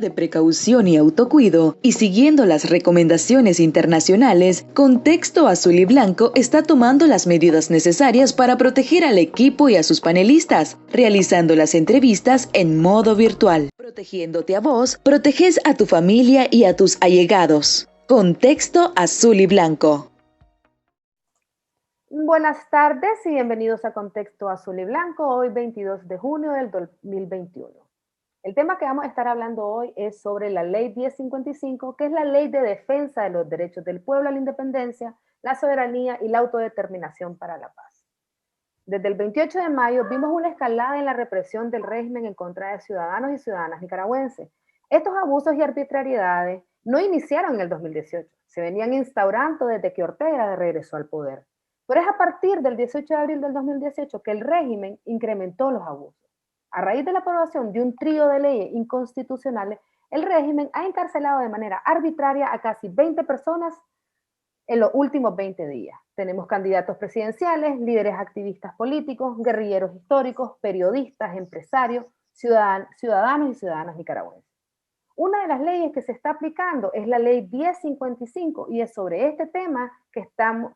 de precaución y autocuido y siguiendo las recomendaciones internacionales, Contexto Azul y Blanco está tomando las medidas necesarias para proteger al equipo y a sus panelistas, realizando las entrevistas en modo virtual. Protegiéndote a vos, proteges a tu familia y a tus allegados. Contexto Azul y Blanco. Buenas tardes y bienvenidos a Contexto Azul y Blanco, hoy 22 de junio del 2021. El tema que vamos a estar hablando hoy es sobre la Ley 1055, que es la Ley de Defensa de los Derechos del Pueblo a la Independencia, la soberanía y la autodeterminación para la paz. Desde el 28 de mayo vimos una escalada en la represión del régimen en contra de ciudadanos y ciudadanas nicaragüenses. Estos abusos y arbitrariedades no iniciaron en el 2018, se venían instaurando desde que Ortega regresó al poder. Pero es a partir del 18 de abril del 2018 que el régimen incrementó los abusos. A raíz de la aprobación de un trío de leyes inconstitucionales, el régimen ha encarcelado de manera arbitraria a casi 20 personas en los últimos 20 días. Tenemos candidatos presidenciales, líderes activistas políticos, guerrilleros históricos, periodistas, empresarios, ciudadanos y ciudadanas nicaragüenses. Una de las leyes que se está aplicando es la ley 1055 y es sobre este tema que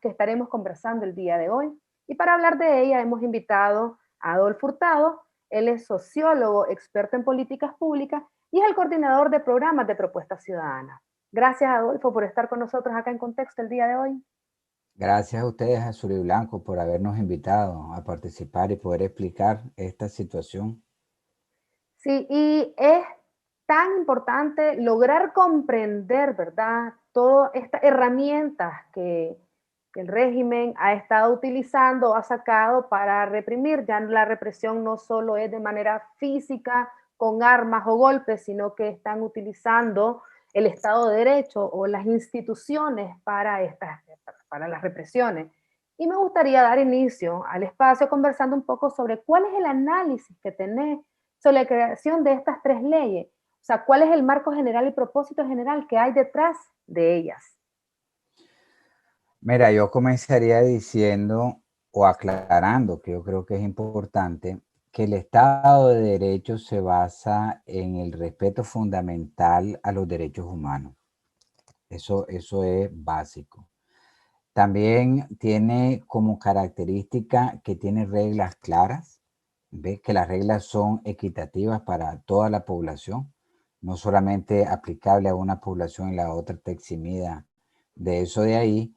estaremos conversando el día de hoy. Y para hablar de ella hemos invitado a Adolfo Hurtado. Él es sociólogo, experto en políticas públicas y es el coordinador de programas de propuestas ciudadanas. Gracias, Adolfo, por estar con nosotros acá en Contexto el día de hoy. Gracias a ustedes, Azul y Blanco, por habernos invitado a participar y poder explicar esta situación. Sí, y es tan importante lograr comprender, ¿verdad?, todas estas herramientas que el régimen ha estado utilizando, ha sacado para reprimir. Ya la represión no solo es de manera física, con armas o golpes, sino que están utilizando el Estado de Derecho o las instituciones para las represiones. Y me gustaría dar inicio al espacio conversando un poco sobre cuál es el análisis que tenés sobre la creación de estas tres leyes. O sea, ¿cuál es el marco general y propósito general que hay detrás de ellas? Mira, yo comenzaría diciendo o aclarando, que yo creo que es importante, que el Estado de Derecho se basa en el respeto fundamental a los derechos humanos. Eso es básico. También tiene como característica que tiene reglas claras, ¿ves? Que las reglas son equitativas para toda la población, no solamente aplicable a una población y la otra te eximida de eso de ahí.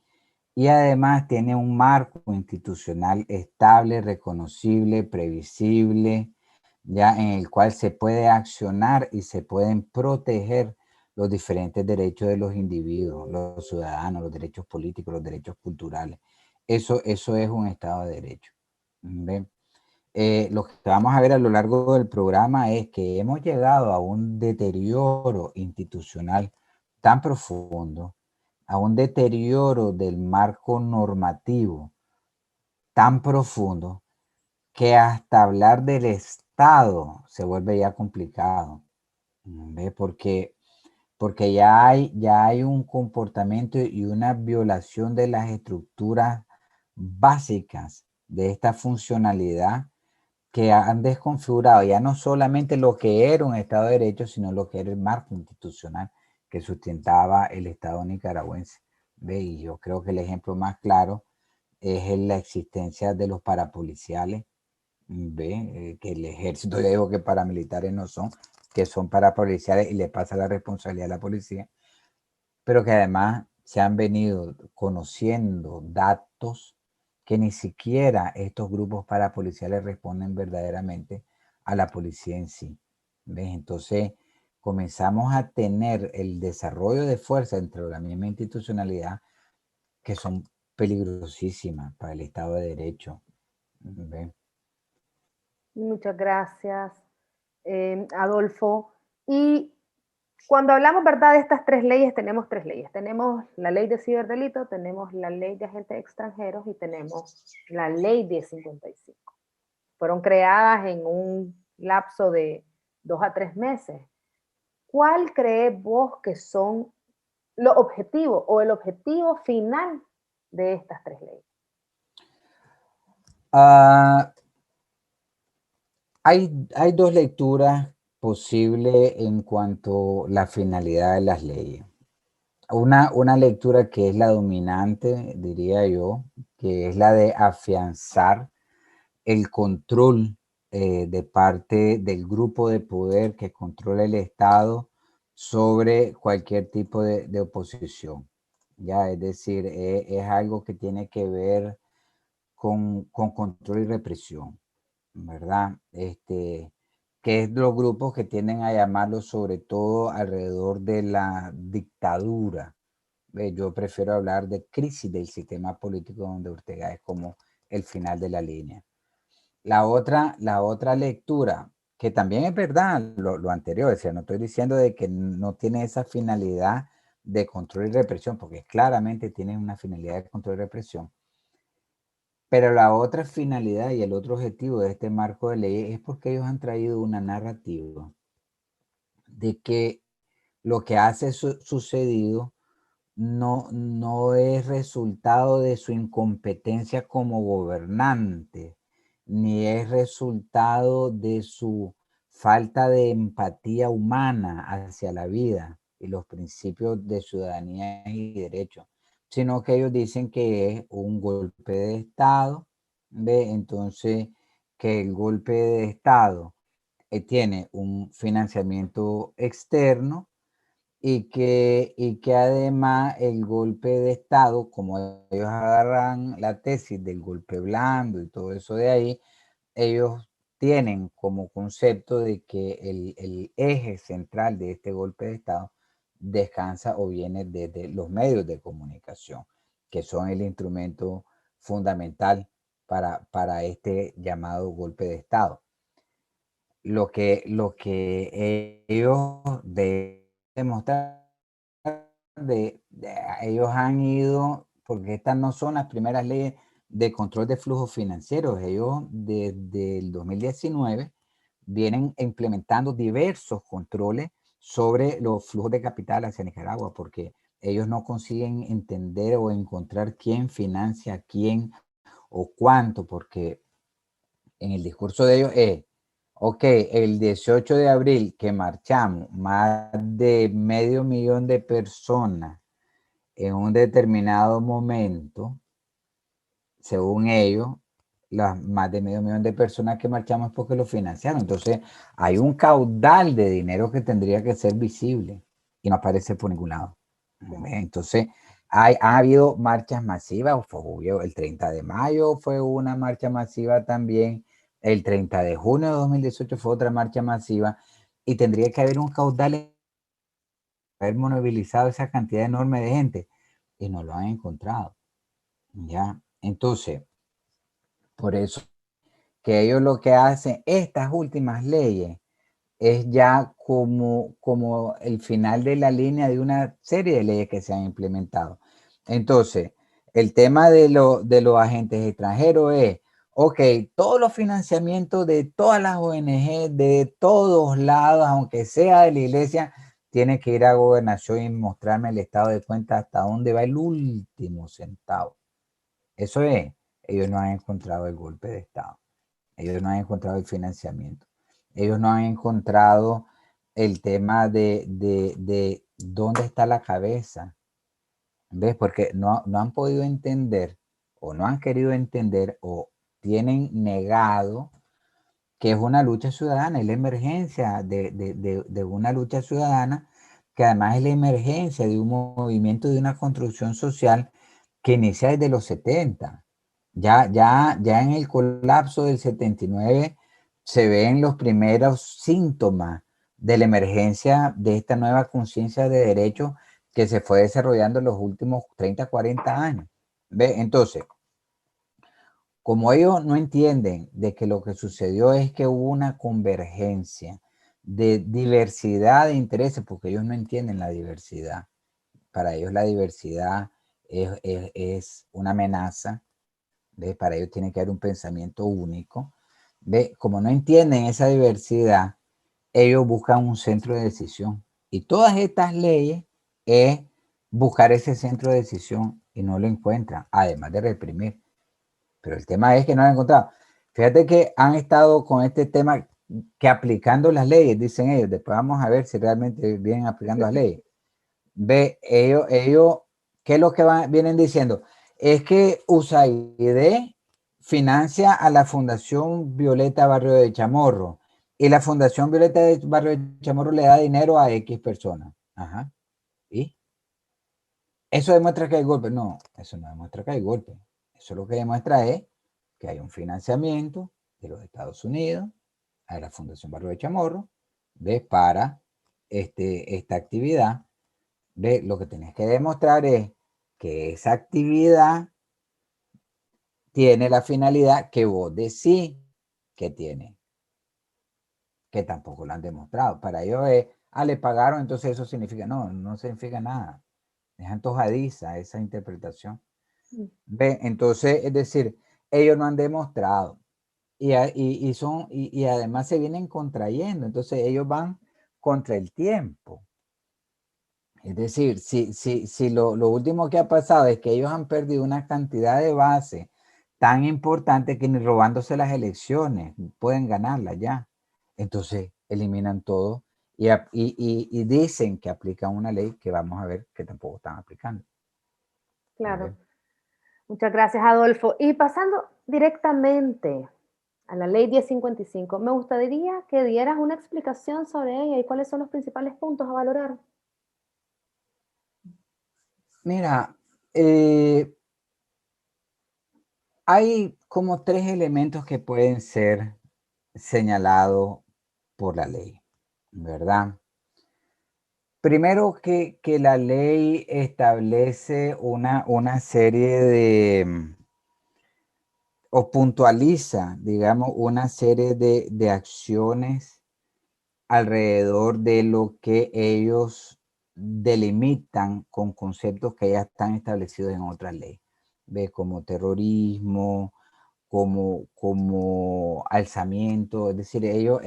Y además tiene un marco institucional estable, reconocible, previsible, ya en el cual se puede accionar y se pueden proteger los diferentes derechos de los individuos, los ciudadanos, los derechos políticos, los derechos culturales. Eso es un Estado de Derecho. ¿Ven? Lo que vamos a ver a lo largo del programa es que hemos llegado a un deterioro institucional tan profundo, a un deterioro del marco normativo tan profundo, que hasta hablar del Estado se vuelve ya complicado. ¿Ve? Porque ya hay un comportamiento y una violación de las estructuras básicas de esta funcionalidad que han desconfigurado ya no solamente lo que era un Estado de Derecho, sino lo que era el marco institucional que sustentaba el Estado nicaragüense. ¿Ve? Y yo creo que el ejemplo más claro es la existencia de los parapoliciales. ¿Ve? Que el ejército, ya digo que paramilitares no son, que son parapoliciales y le pasa la responsabilidad a la policía, pero que además se han venido conociendo datos que ni siquiera estos grupos parapoliciales responden verdaderamente a la policía en sí. ¿Ves? Entonces comenzamos a tener el desarrollo de fuerza entre la misma institucionalidad que son peligrosísimas para el Estado de Derecho. ¿Ves? Muchas gracias, Adolfo. Y cuando hablamos, ¿verdad?, de estas tres leyes, tenemos tres leyes. Tenemos la ley de ciberdelito, tenemos la ley de agentes extranjeros y tenemos la ley 1055. Fueron creadas en un lapso de 2 a 3 meses. ¿Cuál crees vos que son los objetivos o el objetivo final de estas tres leyes? Hay dos lecturas posible en cuanto a la finalidad de las leyes. Una lectura que es la dominante, diría yo, que es la de afianzar el control de parte del grupo de poder que controla el Estado sobre cualquier tipo de oposición. Ya, es decir, es algo que tiene que ver con control y represión, ¿verdad? Que es los grupos que tienden a llamarlo sobre todo alrededor de la dictadura. Yo prefiero hablar de crisis del sistema político donde Ortega es como el final de la línea. La otra lectura, que también es verdad lo anterior, o sea, no estoy diciendo de que no tiene esa finalidad de control y represión, porque claramente tiene una finalidad de control y represión, pero la otra finalidad y el otro objetivo de este marco de ley es porque ellos han traído una narrativa de que lo que hace sucedido no es resultado de su incompetencia como gobernante, ni es resultado de su falta de empatía humana hacia la vida y los principios de ciudadanía y derechos, sino que ellos dicen que es un golpe de Estado, ¿ve? Entonces, que el golpe de Estado tiene un financiamiento externo y que además el golpe de Estado, como ellos agarran la tesis del golpe blando y todo eso de ahí, ellos tienen como concepto de que el eje central de este golpe de Estado descansa o viene desde los medios de comunicación, que son el instrumento fundamental para este llamado golpe de Estado. Lo que ellos deben demostrar ellos han ido, porque estas no son las primeras leyes de control de flujos financieros, ellos desde el 2019 vienen implementando diversos controles sobre los flujos de capital hacia Nicaragua, porque ellos no consiguen entender o encontrar quién financia a quién o cuánto, porque en el discurso de ellos es, ok, el 18 de abril que marchamos, más de 500,000 de personas en un determinado momento, según ellos, las más de 500,000 de personas que marchamos porque lo financiaron. Entonces, hay un caudal de dinero que tendría que ser visible y no aparece por ningún lado. Entonces, ha habido marchas masivas, el 30 de mayo fue una marcha masiva también, el 30 de junio de 2018 fue otra marcha masiva y tendría que haber un caudal, haber movilizado esa cantidad enorme de gente y no lo han encontrado. ¿Ya? Entonces, por eso que ellos lo que hacen, estas últimas leyes, es ya como el final de la línea de una serie de leyes que se han implementado. Entonces, el tema de los agentes extranjeros es, ok, todos los financiamientos de todas las ONG, de todos lados, aunque sea de la iglesia, tiene que ir a gobernación y mostrarme el estado de cuenta hasta dónde va el último centavo. Eso es, ellos no han encontrado el golpe de Estado. Ellos no han encontrado el financiamiento. Ellos no han encontrado el tema de dónde está la cabeza. ¿Ves? Porque no han podido entender o no han querido entender o tienen negado que es una lucha ciudadana, es la emergencia de una lucha ciudadana, que además es la emergencia de un movimiento, de una construcción social que inicia desde los 70. Ya en el colapso del 79 se ven los primeros síntomas de la emergencia de esta nueva conciencia de derechos que se fue desarrollando en los últimos 30, 40 años. ¿Ve? Entonces, como ellos no entienden de que lo que sucedió es que hubo una convergencia de diversidad de intereses, porque ellos no entienden la diversidad. Para ellos la diversidad es una amenaza. ¿Ve? Para ellos tiene que haber un pensamiento único. ¿Ve? Como no entienden esa diversidad, ellos buscan un centro de decisión. Y todas estas leyes es buscar ese centro de decisión y no lo encuentran, además de reprimir. Pero el tema es que no lo han encontrado. Fíjate que han estado con este tema que aplicando las leyes, dicen ellos, después vamos a ver si realmente vienen aplicando las leyes. Ve, ellos, ¿qué es lo que vienen diciendo? Es que USAID financia a la Fundación Violeta Barrio de Chamorro y la Fundación Violeta de Barrio de Chamorro le da dinero a X personas. Ajá. ¿Y? ¿Eso demuestra que hay golpe? No, eso no demuestra que hay golpe. Eso lo que demuestra es que hay un financiamiento de los Estados Unidos a la Fundación Barrio de Chamorro, ¿ves? Para esta actividad. ¿Ves? Lo que tienes que demostrar es que esa actividad tiene la finalidad que vos decís que tiene, que tampoco lo han demostrado. Para ellos es, le pagaron, entonces eso significa, no, no significa nada. Es antojadiza esa interpretación. ¿Ve? Entonces, es decir, ellos no han demostrado y además se vienen contrayendo, entonces ellos van contra el tiempo. Es decir, si lo último que ha pasado es que ellos han perdido una cantidad de base tan importante que ni robándose las elecciones pueden ganarlas ya. Entonces eliminan todo y dicen que aplican una ley que vamos a ver que tampoco están aplicando. Claro. Muchas gracias, Adolfo. Y pasando directamente a la ley 1055, me gustaría que dieras una explicación sobre ella y cuáles son los principales puntos a valorar. Mira, hay como 3 elementos que pueden ser señalados por la ley, ¿verdad? Primero que la ley establece una serie de, o puntualiza, digamos, una serie de acciones alrededor de lo que ellos delimitan con conceptos que ya están establecidos en otras leyes. ¿Ves? Como terrorismo, como alzamiento, es decir, ellos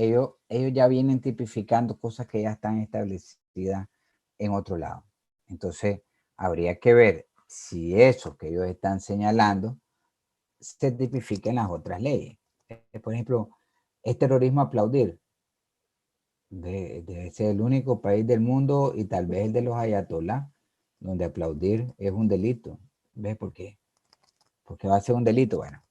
ya vienen tipificando cosas que ya están establecidas en otro lado. Entonces, habría que ver si eso que ellos están señalando se tipifica en las otras leyes. Por ejemplo, ¿es terrorismo aplaudir? Debe ser el único país del mundo y tal vez el de los ayatolás donde aplaudir es un delito. ¿Ves por qué? Porque va a ser un delito. Bueno,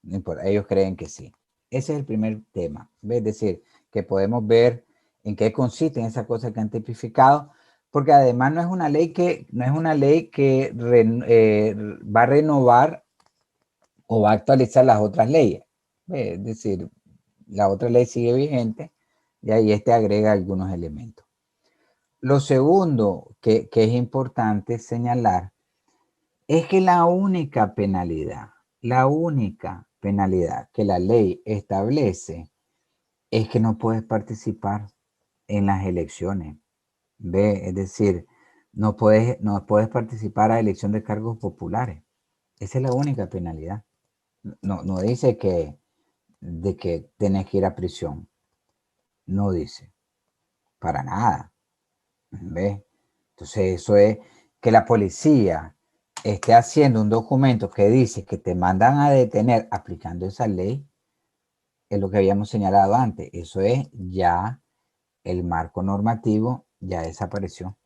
no importa, ellos creen que sí. Ese es el primer tema. Es decir, que podemos ver en qué consisten esas cosas que han tipificado, porque además no es una ley que va a renovar o va a actualizar las otras leyes. Es decir, la otra ley sigue vigente y ahí agrega algunos elementos. Lo segundo que es importante señalar es que la única penalidad que la ley establece es que no puedes participar en las elecciones. ¿Ve? Es decir, no puedes participar a elección de cargos populares. Esa es la única penalidad. No dice de que tenés que ir a prisión. No dice. Para nada. ¿Ve? Entonces eso es que la policía esté haciendo un documento que dice que te mandan a detener aplicando esa ley, es lo que habíamos señalado antes. Eso es ya el marco normativo ya desapareció.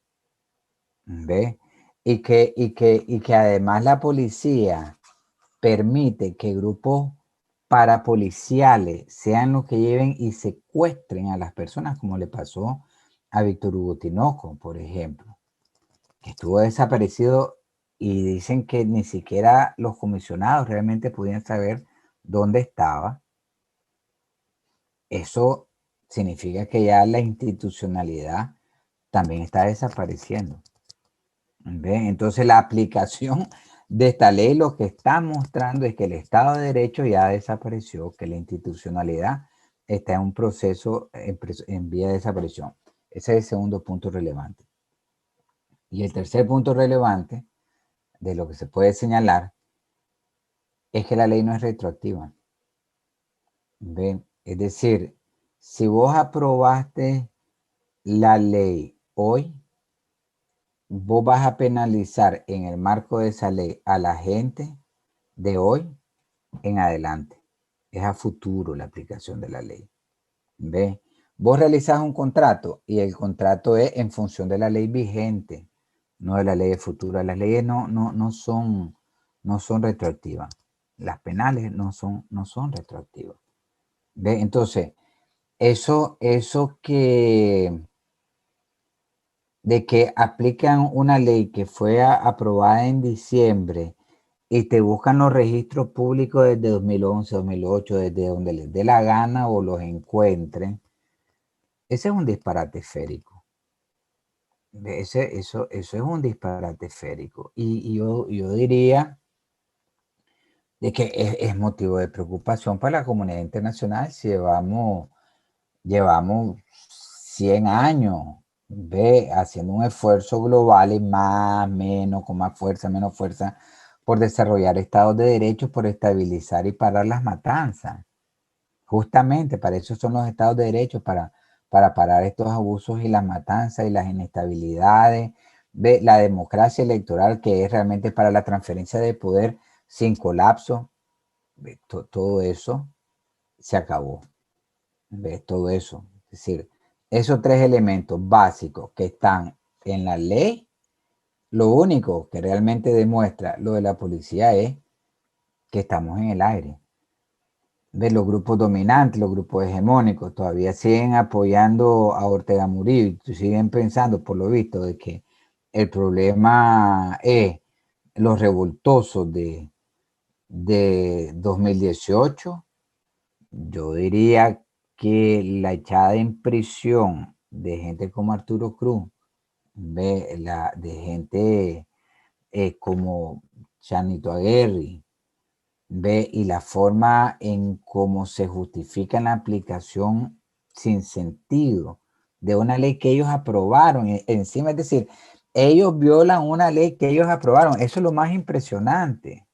¿Ve? Y que además la policía permite que grupos parapoliciales sean los que lleven y secuestren a las personas, como le pasó a Víctor Hugo Tinoco, por ejemplo, que estuvo desaparecido y dicen que ni siquiera los comisionados realmente podían saber dónde estaba. Eso significa que ya la institucionalidad también está desapareciendo. ¿Ve? Entonces la aplicación de esta ley lo que está mostrando es que el Estado de Derecho ya desapareció, que la institucionalidad está en un proceso en vía de desaparición. Ese es el segundo punto relevante. Y el tercer punto relevante de lo que se puede señalar es que la ley no es retroactiva. ¿Ven? Es decir, si vos aprobaste la ley hoy, vos vas a penalizar en el marco de esa ley a la gente de hoy en adelante. Es a futuro la aplicación de la ley. ¿Ve? Vos realizás un contrato y el contrato es en función de la ley vigente, no de la ley futura. Las leyes no son retroactivas. Las penales no son retroactivas. ¿Ve? Entonces, eso de que aplican una ley que fue aprobada en diciembre y te buscan los registros públicos desde 2011, 2008, desde donde les dé la gana o los encuentren, ese es un disparate esférico. Eso es un disparate esférico. Y yo diría de que es motivo de preocupación para la comunidad internacional si llevamos 100 años haciendo un esfuerzo global y más, menos, con más fuerza, menos fuerza, por desarrollar estados de derecho, por estabilizar y parar las matanzas. Justamente para eso son los estados de derecho, para parar estos abusos y las matanzas y las inestabilidades. La democracia electoral, que es realmente para la transferencia de poder sin colapso. Todo eso se acabó. Todo eso. Es decir, esos tres elementos básicos que están en la ley, lo único que realmente demuestra lo de la policía es que estamos en el aire. Los grupos dominantes, los grupos hegemónicos, todavía siguen apoyando a Ortega Murillo y siguen pensando, por lo visto, de que el problema es los revoltosos de 2018. Yo diría que la echada en prisión de gente como Arturo Cruz, de gente como Chanito Aguirre, y la forma en cómo se justifica la aplicación sin sentido de una ley que ellos aprobaron encima, es decir, ellos violan una ley que ellos aprobaron. Eso es lo más impresionante.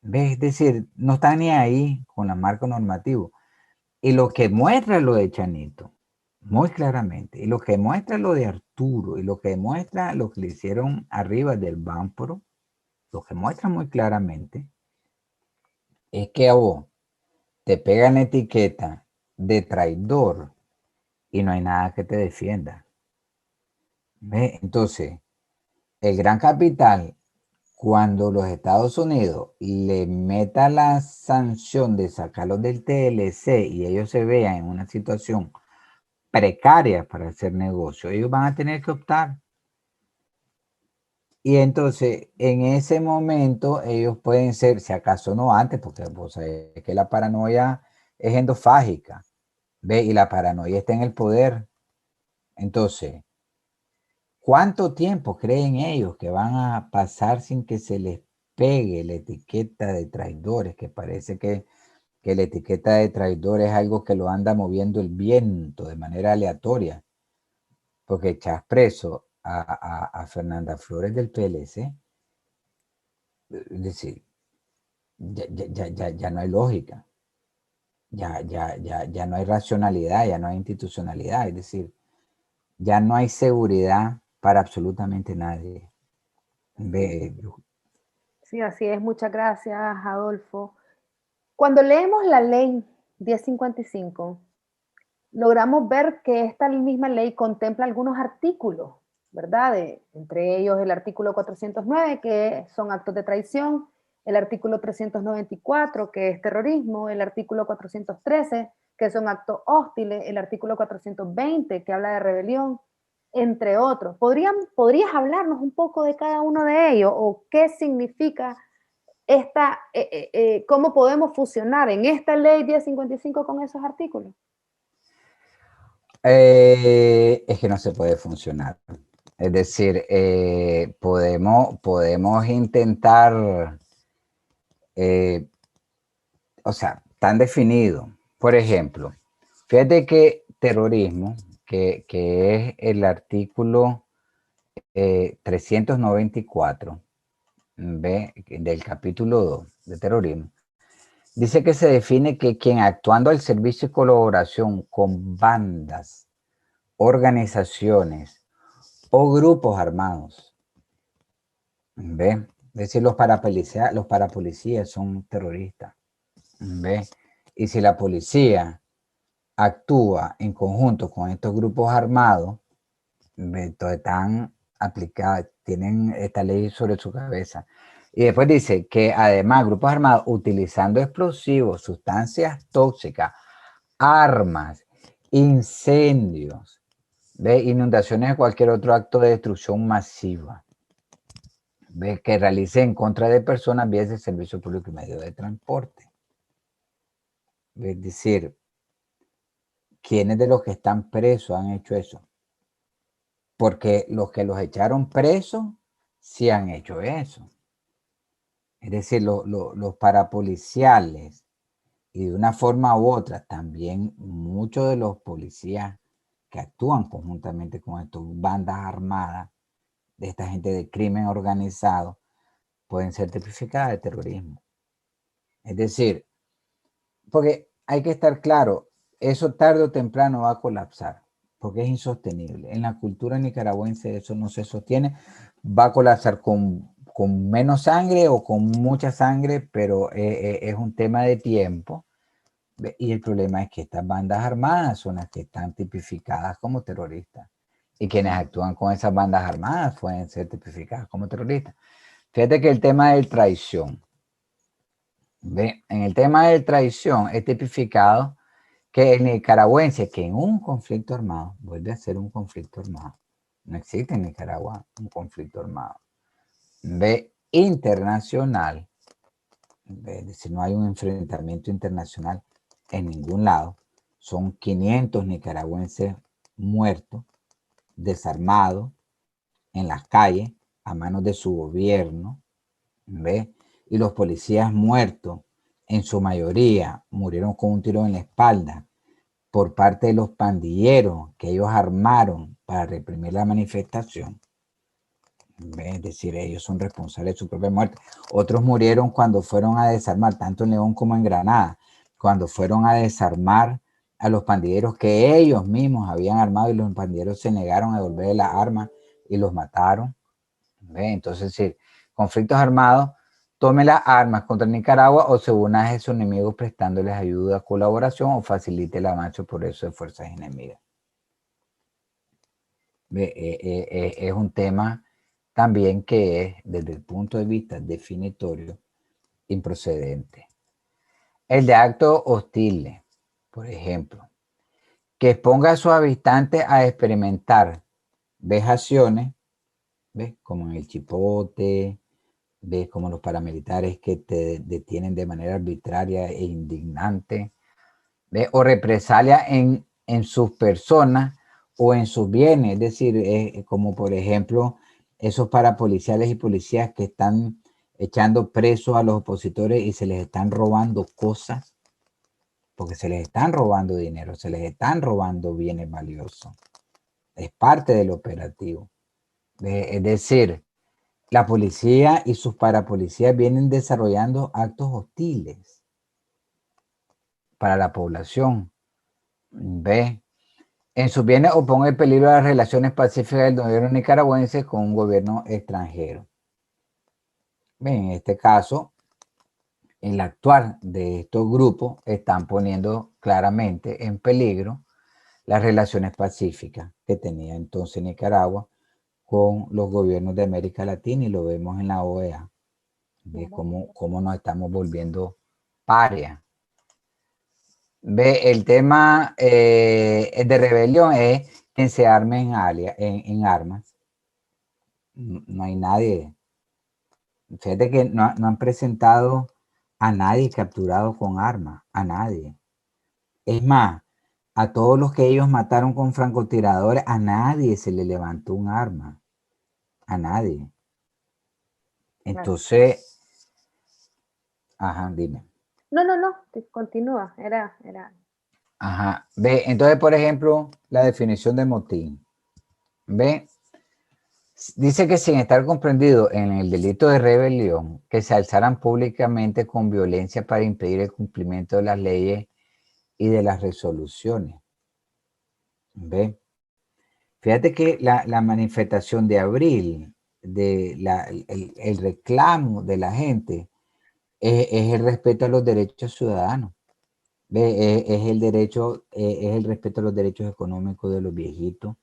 Es decir, no están ni ahí con el marco normativo. Y lo que muestra lo de Chanito, muy claramente, y lo que muestra lo de Arturo, y lo que muestra lo que le hicieron arriba del Bámporo, lo que muestra muy claramente es que a vos te pegan la etiqueta de traidor y no hay nada que te defienda. Entonces, el gran capital, cuando los Estados Unidos le meta la sanción de sacarlos del TLC y ellos se vean en una situación precaria para hacer negocio, ellos van a tener que optar. Y entonces, en ese momento, ellos pueden ser, si acaso no antes, porque vos sabés que la paranoia es endofágica, y la paranoia está en el poder. Entonces, ¿cuánto tiempo creen ellos que van a pasar sin que se les pegue la etiqueta de traidores? Que parece que la etiqueta de traidor es algo que lo anda moviendo el viento de manera aleatoria. Porque echas preso a Fernanda Flores del PLC, es decir, ya no hay lógica, ya no hay racionalidad, ya no hay institucionalidad, es decir, ya no hay seguridad para absolutamente nadie. Sí, así es. Muchas gracias, Adolfo. Cuando leemos la ley 1055, logramos ver que esta misma ley contempla algunos artículos, ¿verdad? Entre ellos el artículo 409, que son actos de traición, el artículo 394, que es terrorismo, el artículo 413, que son actos hostiles, el artículo 420, que habla de rebelión, entre otros. ¿Podrías hablarnos un poco de cada uno de ellos o qué significa cómo podemos fusionar en esta ley 1055 con esos artículos? Es que no se puede funcionar. Es decir, podemos intentar, o sea, tan definido. Por ejemplo, fíjate que terrorismo, que es el artículo 394 del capítulo 2 de terrorismo, dice que se define que quien actuando al servicio y colaboración con bandas, organizaciones o grupos armados, es decir, los parapolicías son terroristas, y si la policía actúa en conjunto con estos grupos armados, entonces están aplicadas, tienen esta ley sobre su cabeza. Y después dice que además grupos armados utilizando explosivos, sustancias tóxicas, armas, incendios, ¿ve? Inundaciones de cualquier otro acto de destrucción masiva, ¿ve? Que realice en contra de personas, vías de servicio público y medio de transporte. Es decir, ¿quiénes de los que están presos han hecho eso? Porque los que los echaron presos sí han hecho eso. Es decir, los parapoliciales y de una forma u otra también muchos de los policías que actúan conjuntamente con estas bandas armadas, de esta gente de crimen organizado, pueden ser tipificadas de terrorismo. Es decir, porque hay que estar claro, eso tarde o temprano va a colapsar, porque es insostenible. En la cultura nicaragüense eso no se sostiene, va a colapsar con menos sangre o con mucha sangre, pero es un tema de tiempo. Y el problema es que estas bandas armadas son las que están tipificadas como terroristas. Y quienes actúan con esas bandas armadas pueden ser tipificadas como terroristas. Fíjate que el tema de traición. ¿Ve? En el tema de traición es tipificado que el nicaragüense que en un conflicto armado vuelve a ser un conflicto armado. No existe en Nicaragua un conflicto armado. ¿Ve? Internacional. ¿Ve? Es decir, no hay un enfrentamiento internacional en ningún lado. Son 500 nicaragüenses muertos, desarmados, en las calles, a manos de su gobierno. ¿Ve? Y los policías muertos, en su mayoría, murieron con un tiro en la espalda por parte de los pandilleros que ellos armaron para reprimir la manifestación. Es decir, ellos son responsables de su propia muerte. Otros murieron cuando fueron a desarmar, tanto en León como en Granada, cuando fueron a desarmar a los pandilleros que ellos mismos habían armado y los pandilleros se negaron a devolver las armas y los mataron. ¿Ve? Entonces, es decir, conflictos armados, tome las armas contra Nicaragua o se una a sus enemigos prestándoles ayuda, colaboración o facilite el avance por eso de fuerzas enemigas. Es un tema también que es, desde el punto de vista definitorio, improcedente. El de actos hostiles, por ejemplo, que exponga a sus habitantes a experimentar vejaciones, ¿ves? Como en el Chipote, ves como los paramilitares que te detienen de manera arbitraria e indignante, ¿ves? O represalia en sus personas o en sus bienes, es decir, como por ejemplo esos parapoliciales y policías que están echando presos a los opositores y se les están robando cosas, porque se les están robando dinero, se les están robando bienes valiosos. Es parte del operativo. Es decir, la policía y sus parapolicías vienen desarrollando actos hostiles para la población. ¿Ve? En sus bienes o ponga en peligro las relaciones pacíficas del gobierno nicaragüense con un gobierno extranjero. ¿Ve? En este caso, el actuar de estos grupos están poniendo claramente en peligro las relaciones pacíficas que tenía entonces Nicaragua con los gobiernos de América Latina y lo vemos en la OEA. ¿Ve? Cómo nos estamos volviendo paria. Ve, el tema de rebelión es que se armen en armas. No hay nadie. Fíjate que no han presentado a nadie capturado con armas, a nadie. Es más, a todos los que ellos mataron con francotiradores, a nadie se le levantó un arma. A nadie. Entonces, ajá, dime. No, continúa, era. Ajá, ve, entonces, por ejemplo, la definición de motín. Ve, dice que sin estar comprendido en el delito de rebelión, que se alzaran públicamente con violencia para impedir el cumplimiento de las leyes y de las resoluciones. ¿Ve? Fíjate que la manifestación de abril, el reclamo de la gente, es el respeto a los derechos ciudadanos. Es el derecho, es el respeto a los derechos económicos de los viejitos,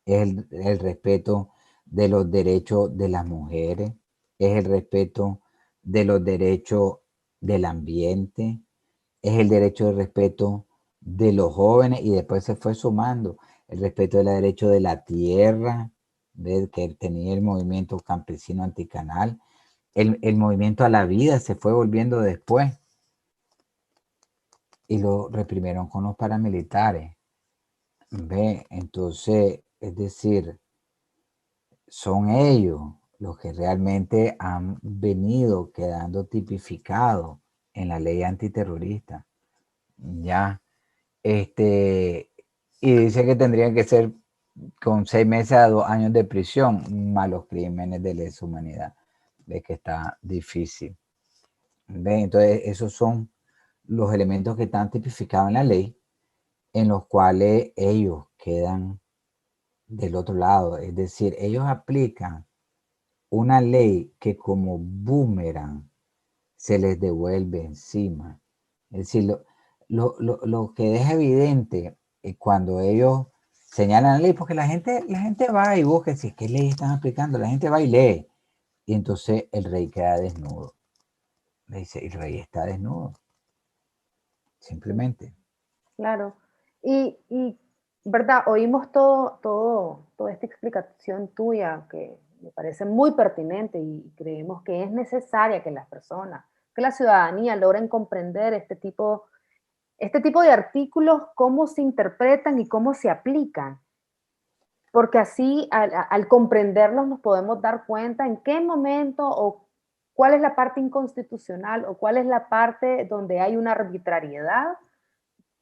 es el respeto de los derechos de las mujeres, es el respeto de los derechos del ambiente, es el derecho de respeto de los jóvenes y después se fue sumando el respeto del derecho de la tierra, que tenía el movimiento campesino anticanal, el movimiento a la vida se fue volviendo después y lo reprimieron con los paramilitares. ¿Ve? Entonces, es decir, son ellos los que realmente han venido quedando tipificados en la ley antiterrorista. Ya, y dice que tendrían que ser con 6 meses a 2 años de prisión, malos crímenes de lesa humanidad. Ve que está difícil. ¿Ve? Entonces, esos son los elementos que están tipificados en la ley, en los cuales ellos quedan del otro lado. Es decir, ellos aplican una ley que como boomerang se les devuelve encima. Es decir, lo que deja evidente cuando ellos señalan la ley, porque la gente va y busca si qué ley están aplicando, la gente va y lee. Y entonces el rey queda desnudo. Le dice, el rey está desnudo. Simplemente. Claro. Y ¿verdad? Oímos toda esta explicación tuya que me parece muy pertinente y creemos que es necesaria que las personas, que la ciudadanía logren comprender este tipo de artículos, cómo se interpretan y cómo se aplican. Porque así, al comprenderlos, nos podemos dar cuenta en qué momento o cuál es la parte inconstitucional o cuál es la parte donde hay una arbitrariedad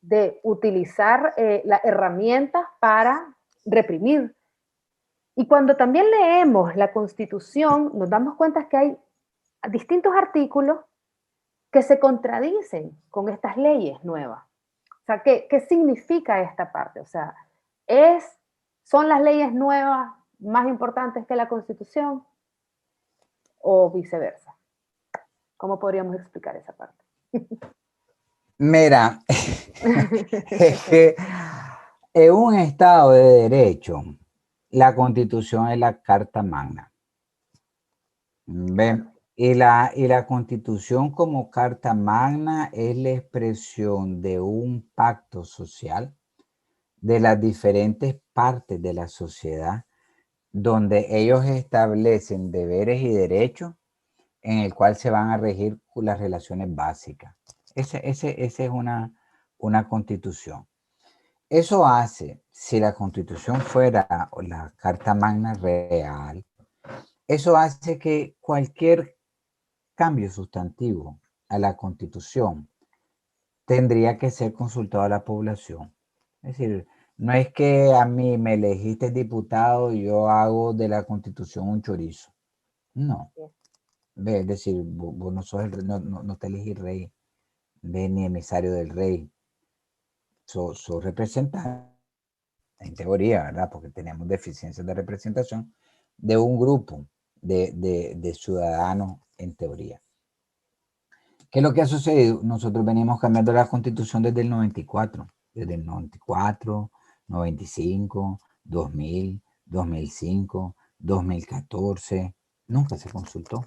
de utilizar las herramientas para reprimir. Y cuando también leemos la Constitución, nos damos cuenta que hay distintos artículos que se contradicen con estas leyes nuevas. O sea, ¿qué significa esta parte? O sea, ¿son las leyes nuevas más importantes que la Constitución o viceversa? ¿Cómo podríamos explicar esa parte? Mira, es que en un Estado de Derecho, la Constitución es la Carta Magna. ¿Ven? Y la Constitución como Carta Magna es la expresión de un pacto social de las diferentes partes de la sociedad, donde ellos establecen deberes y derechos en el cual se van a regir las relaciones básicas. Esa es una constitución. Eso hace, si la constitución fuera la Carta Magna real, eso hace que cualquier cambio sustantivo a la constitución tendría que ser consultado a la población. Es decir, no es que a mí me elegiste diputado y yo hago de la constitución un chorizo. No. Es decir, vos no sos no te elegís rey, ni emisario del rey. Sos representante, en teoría, ¿verdad? Porque tenemos deficiencias de representación de un grupo de ciudadanos, en teoría. ¿Qué es lo que ha sucedido? Nosotros venimos cambiando la constitución desde el 94, desde el 94, 95, 2000, 2005, 2014. Nunca se consultó.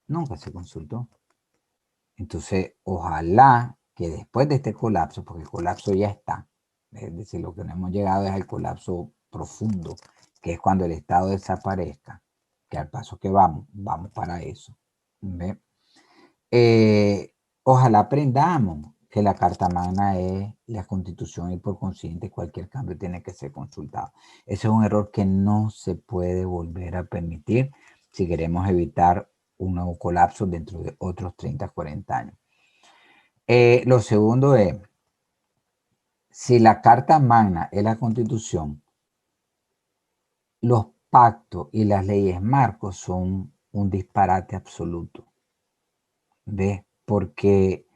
Nunca se consultó. Entonces, ojalá que después de este colapso, porque el colapso ya está, es decir, lo que no hemos llegado es al colapso profundo, que es cuando el Estado desaparezca, que al paso que vamos para eso. ¿Ve? Ojalá aprendamos que la Carta Magna es la Constitución y por consiguiente cualquier cambio tiene que ser consultado. Ese es un error que no se puede volver a permitir si queremos evitar un nuevo colapso dentro de otros 30, 40 años. Lo segundo es, si la Carta Magna es la Constitución, los pactos y las leyes marcos son un disparate absoluto. ¿Ves? Porque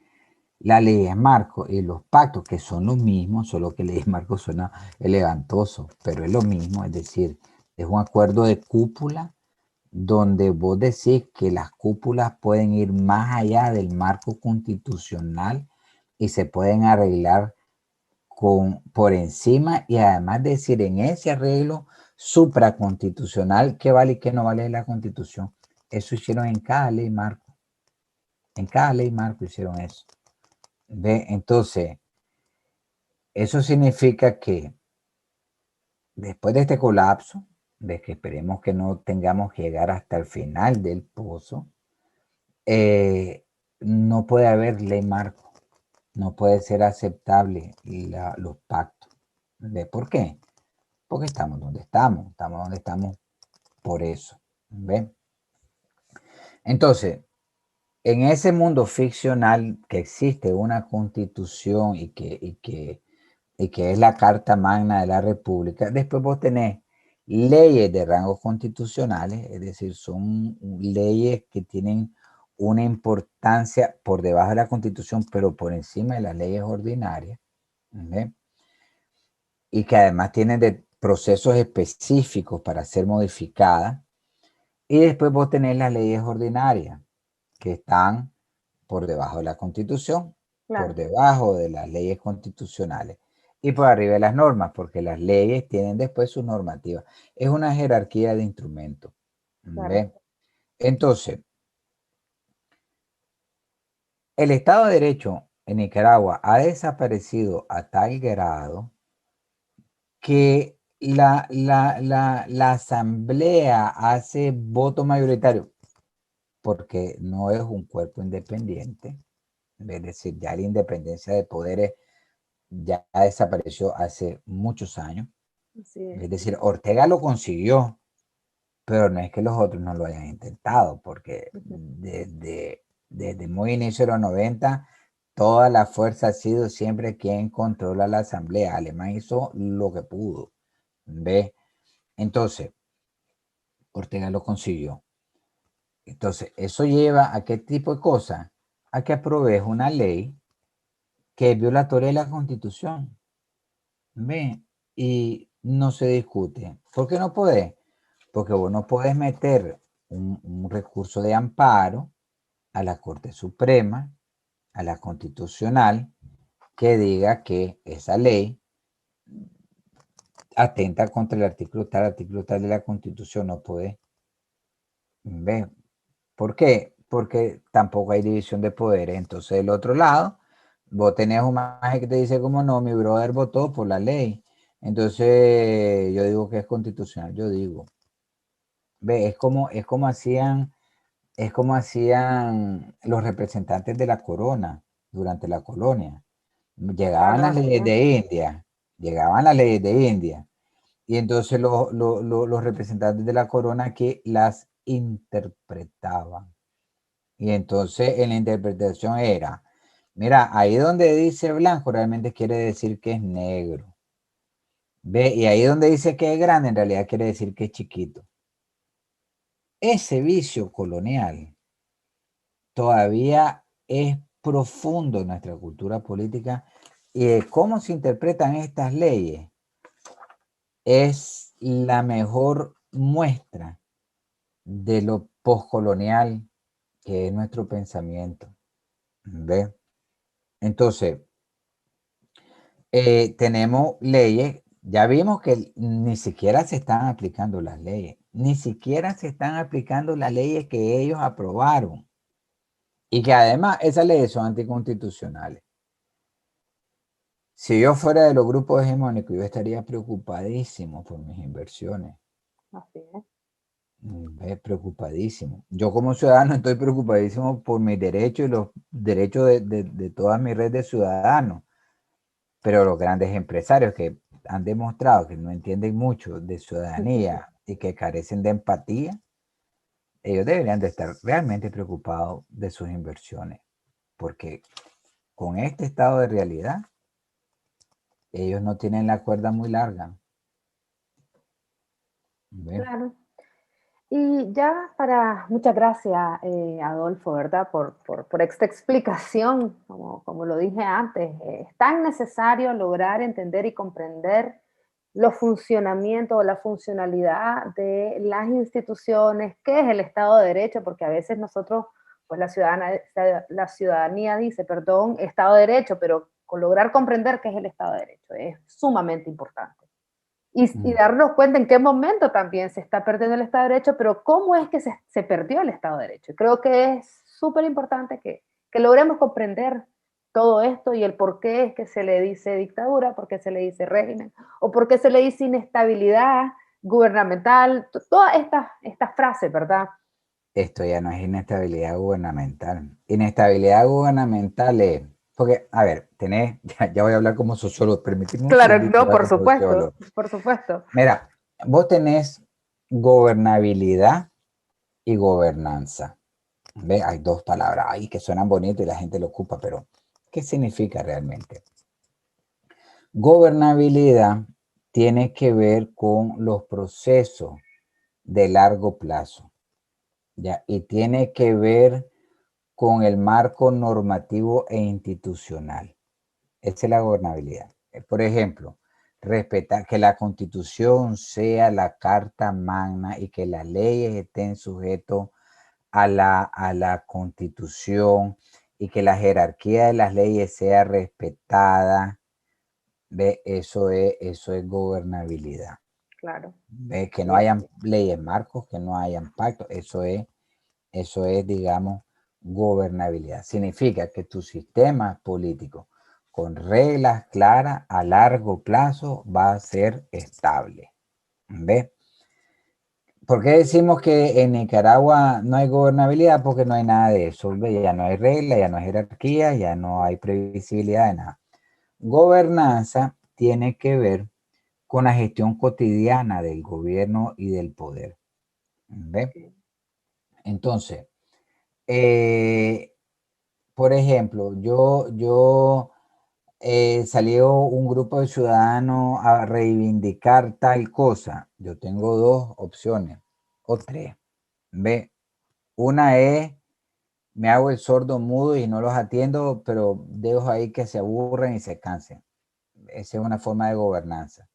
las leyes marco y los pactos, que son los mismos, solo que leyes marco suena elegantoso, pero es lo mismo, es decir, es un acuerdo de cúpula donde vos decís que las cúpulas pueden ir más allá del marco constitucional y se pueden arreglar por encima, y además decir en ese arreglo supraconstitucional qué vale y qué no vale la Constitución. Eso hicieron en cada ley marco. En cada ley marco hicieron eso. ¿Ve? Entonces, eso significa que después de este colapso, de que esperemos que no tengamos que llegar hasta el final del pozo, no puede haber ley marco. No puede ser aceptable los pactos. ¿Ve por qué? Porque estamos donde estamos por eso. ¿Ven? Entonces, en ese mundo ficcional que existe una constitución y que es la Carta Magna de la República, después vos tenés leyes de rangos constitucionales, es decir, son leyes que tienen una importancia por debajo de la Constitución, pero por encima de las leyes ordinarias. ¿Ven? Y que además tienen procesos específicos para ser modificadas. Y después vos tenés las leyes ordinarias, que están por debajo de la Constitución, por Claro, debajo de las leyes constitucionales y por arriba de las normas, porque las leyes tienen después sus normativas. Es una jerarquía de instrumentos. claro. ¿Ve? Entonces, el Estado de Derecho en Nicaragua ha desaparecido a tal grado que la asamblea hace voto mayoritario, porque no es un cuerpo independiente, es decir, ya la independencia de poderes ya desapareció hace muchos años, Así es. es decir, Ortega lo consiguió, pero no es que los otros no lo hayan intentado, porque Ujú. desde muy inicio de los 90, toda la fuerza ha sido siempre quien controla la asamblea. Alemán hizo lo que pudo, ¿ve? Entonces, Ortega lo consiguió. Entonces, eso lleva a qué tipo de cosas, a que apruebes una ley que es violatoria de la Constitución, ¿ve? Y no se discute. ¿Por qué no podés? Porque vos no podés meter un recurso de amparo a la Corte Suprema, a la Constitucional, que diga que esa ley atenta contra el artículo tal de la Constitución. No puede. ¿Ve? ¿Por qué? Porque tampoco hay división de poderes. Entonces, del otro lado, vos tenés un maje que te dice como no, mi brother votó por la ley. Entonces, yo digo que es constitucional. Yo digo, ve, es como hacían los representantes de la corona durante la colonia. Llegaban Claro, las así leyes es. de India, llegaban las leyes de India, y entonces los representantes de la corona que las interpretaban. Y entonces en la interpretación era, mira, ahí donde dice blanco realmente quiere decir que es negro. Ve, y ahí donde dice que es grande en realidad quiere decir que es chiquito. Ese vicio colonial todavía es profundo en nuestra cultura política, y cómo se interpretan estas leyes es la mejor muestra de lo postcolonial que es nuestro pensamiento. ¿Ve? Entonces, tenemos leyes, ya vimos que ni siquiera se están aplicando las leyes, ni siquiera se están aplicando las leyes que ellos aprobaron, y que además esas leyes son anticonstitucionales. Si yo fuera de los grupos hegemónicos, yo estaría preocupadísimo por mis inversiones. Así es. Preocupadísimo. Yo como ciudadano estoy preocupadísimo por mis derechos y los derechos de toda mi red de ciudadanos. Pero los grandes empresarios que han demostrado que no entienden mucho de ciudadanía y que carecen de empatía, ellos deberían de estar realmente preocupados de sus inversiones, porque con este estado de realidad, ellos no tienen la cuerda muy larga. ¿Ve? Claro. Y ya muchas gracias, Adolfo, ¿verdad? Por esta explicación, como lo dije antes, es tan necesario lograr entender y comprender los funcionamientos o la funcionalidad de las instituciones, qué es el Estado de Derecho, porque a veces nosotros pues la ciudadanía dice, perdón, Estado de Derecho, pero con lograr comprender qué es el Estado de Derecho es sumamente importante. Y darnos cuenta en qué momento también se está perdiendo el Estado de Derecho, pero cómo es que se perdió el Estado de Derecho. Creo que es súper importante que logremos comprender todo esto y el por qué es que se le dice dictadura, por qué se le dice régimen, o por qué se le dice inestabilidad gubernamental, todas estas frases, ¿verdad? Esto ya no es inestabilidad gubernamental. Inestabilidad gubernamental es, porque, a ver, ya voy a hablar como sociólogo, permíteme un Claro, segundito, no, hablar por como supuesto, sociólogo. por supuesto. Mira, vos tenés gobernabilidad y gobernanza. ¿Ve? Hay dos palabras ahí que suenan bonitas y la gente lo ocupa, pero ¿qué significa realmente? Gobernabilidad tiene que ver con los procesos de largo plazo, ¿ya? Y tiene que ver con el marco normativo e institucional. Esa es la gobernabilidad. Por ejemplo, respetar que la Constitución sea la carta magna y que las leyes estén sujetas a la Constitución y que la jerarquía de las leyes sea respetada. ¿Ve? Eso es gobernabilidad. Claro. ¿Ve? Que no Bien. hayan leyes marcos, que no hayan pactos. Eso es, digamos, gobernabilidad. Significa que tu sistema político con reglas claras a largo plazo va a ser estable. ¿Ves? ¿Por qué decimos que en Nicaragua no hay gobernabilidad? Porque no hay nada de eso. ¿Ve? Ya no hay regla, ya no hay jerarquía, ya no hay previsibilidad de nada. Gobernanza tiene que ver con la gestión cotidiana del gobierno y del poder. ¿Ves? Entonces, por ejemplo, salió un grupo de ciudadanos a reivindicar tal cosa. Yo tengo dos opciones o tres. ¿Ve? Una es, me hago el sordo mudo y no los atiendo, pero dejo ahí que se aburren y se cansen. Esa es una forma de gobernanza.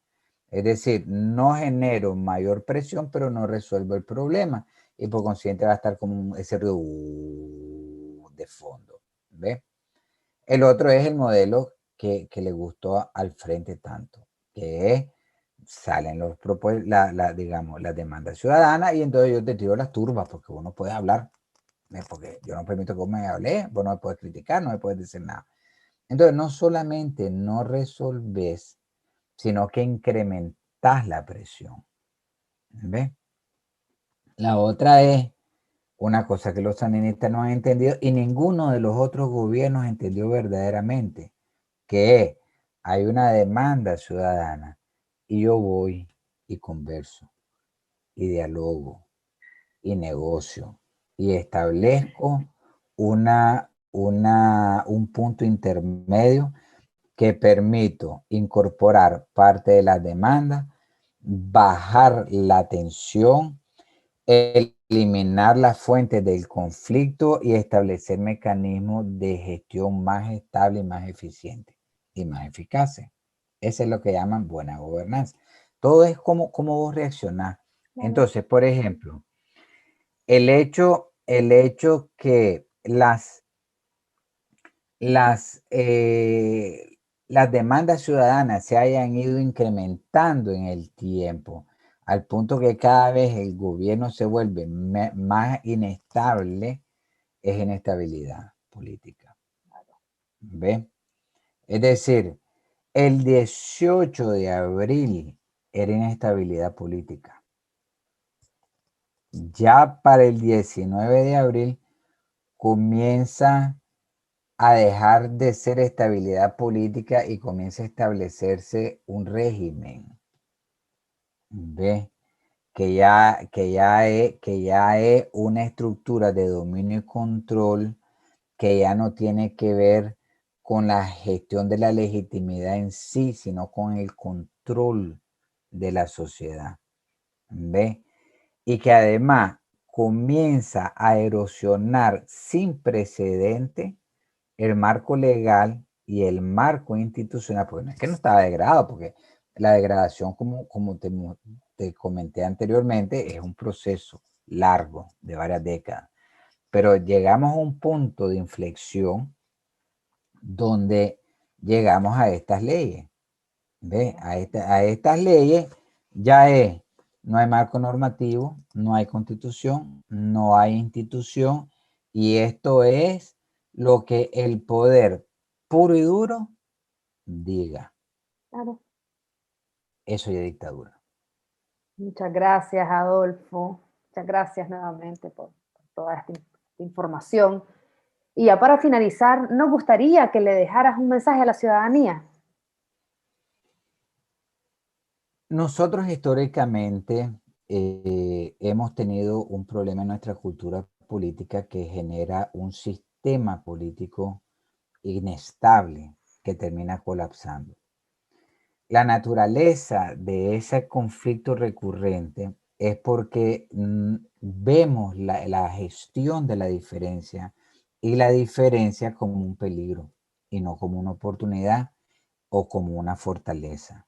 Es decir, no genero mayor presión, pero no resuelvo el problema. Y por consiguiente va a estar como ese ruido de fondo. ¿Ve? El otro es el modelo que le gustó al frente tanto, que es, salen digamos, las demandas ciudadanas y entonces yo te tiro las turbas porque vos no puedes hablar, porque yo no permito que vos me hables, vos no me puedes criticar, no me puedes decir nada. Entonces no solamente no resolves, sino que incrementas la presión. ¿Ves? La otra es una cosa que los sandinistas no han entendido y ninguno de los otros gobiernos entendió verdaderamente, que es, hay una demanda ciudadana y yo voy y converso y dialogo y negocio y establezco un punto intermedio que permito incorporar parte de las demandas, bajar la tensión, eliminar las fuentes del conflicto y establecer mecanismos de gestión más estables, más eficientes y más eficaces. Eso es lo que llaman buena gobernanza. Todo es como vos reaccionás. Entonces, por ejemplo, el hecho que las demandas ciudadanas se hayan ido incrementando en el tiempo, al punto que cada vez el gobierno se vuelve más inestable, es inestabilidad política. ¿Ve? Es decir, el 18 de abril era inestabilidad política. Ya para el 19 de abril comienza a dejar de ser estabilidad política y comienza a establecerse un régimen, ¿ve? Que ya es una estructura de dominio y control que ya no tiene que ver con la gestión de la legitimidad en sí, sino con el control de la sociedad, ¿ve? Y que además comienza a erosionar sin precedente el marco legal y el marco institucional, porque no es que no estaba degradado, porque la degradación, como te comenté anteriormente, es un proceso largo de varias décadas. pero llegamos a un punto de inflexión donde llegamos a estas leyes. ¿Ve? A estas leyes ya no hay marco normativo, no hay constitución, no hay institución, y esto es lo que el poder puro y duro diga. Claro. Eso ya es dictadura. Muchas gracias, Adolfo. Muchas gracias nuevamente por toda esta información. Y ya para finalizar, nos gustaría que le dejaras un mensaje a la ciudadanía. Nosotros históricamente hemos tenido un problema en nuestra cultura política que genera un sistema político inestable que termina colapsando. La naturaleza de ese conflicto recurrente es porque vemos la gestión de la diferencia y la diferencia como un peligro y no como una oportunidad o como una fortaleza.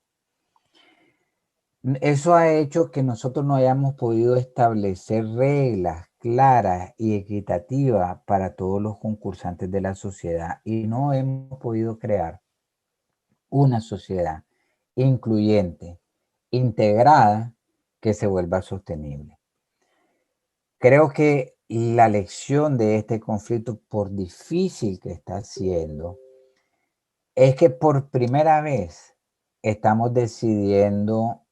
Eso ha hecho que nosotros no hayamos podido establecer reglas claras y equitativas para todos los concursantes de la sociedad y no hemos podido crear una sociedad incluyente, integrada, que se vuelva sostenible. Creo que la lección de este conflicto, por difícil que está siendo, es que por primera vez estamos decidiendo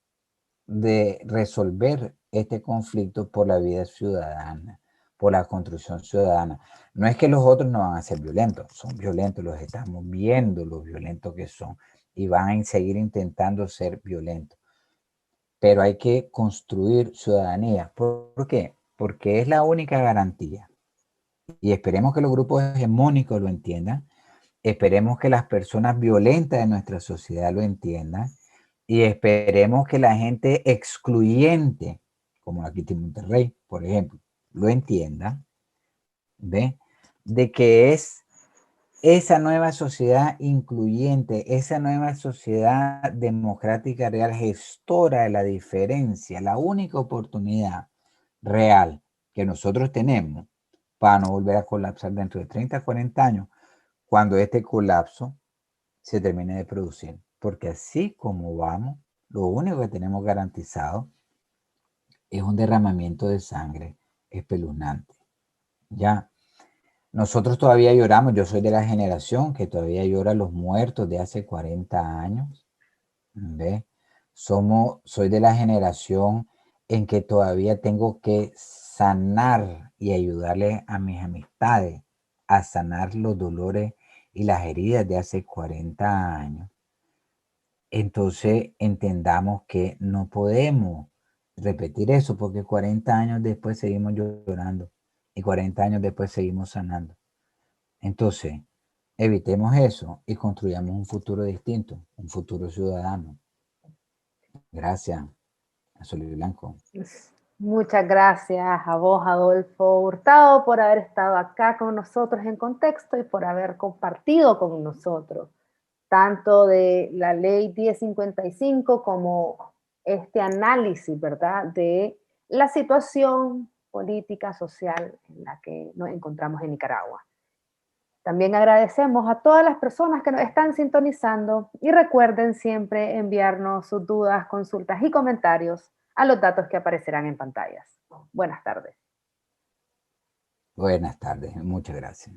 de resolver este conflicto por la vida ciudadana, por la construcción ciudadana. No es que los otros no van a ser violentos, son violentos, los estamos viendo los violentos que son y van a seguir intentando ser violentos. Pero hay que construir ciudadanía. ¿Por qué? Porque es la única garantía. Y esperemos que los grupos hegemónicos lo entiendan. Esperemos que las personas violentas de nuestra sociedad lo entiendan. Y esperemos que la gente excluyente, como aquí en Monterrey, por ejemplo, lo entienda. ¿Ve? De que es esa nueva sociedad incluyente, esa nueva sociedad democrática real, gestora de la diferencia, la única oportunidad real que nosotros tenemos para no volver a colapsar dentro de 30, 40 años, cuando este colapso se termine de producir. Porque así como vamos, lo único que tenemos garantizado es un derramamiento de sangre espeluznante. ¿Ya? Nosotros todavía lloramos, yo soy de la generación que todavía llora a los muertos de hace 40 años. ¿Ve? Soy de la generación en que todavía tengo que sanar y ayudarle a mis amistades a sanar los dolores y las heridas de hace 40 años. Entonces entendamos que no podemos repetir eso porque 40 años después seguimos llorando y 40 años después seguimos sanando. Entonces, evitemos eso y construyamos un futuro distinto, un futuro ciudadano. Gracias, Azul y Blanco. Muchas gracias a vos, Adolfo Hurtado, por haber estado acá con nosotros en Contexto y por haber compartido con nosotros tanto de la ley 1055 como este análisis, ¿verdad?, de la situación política, social en la que nos encontramos en Nicaragua. También agradecemos a todas las personas que nos están sintonizando y recuerden siempre enviarnos sus dudas, consultas y comentarios a los datos que aparecerán en pantallas. Buenas tardes. Buenas tardes, muchas gracias.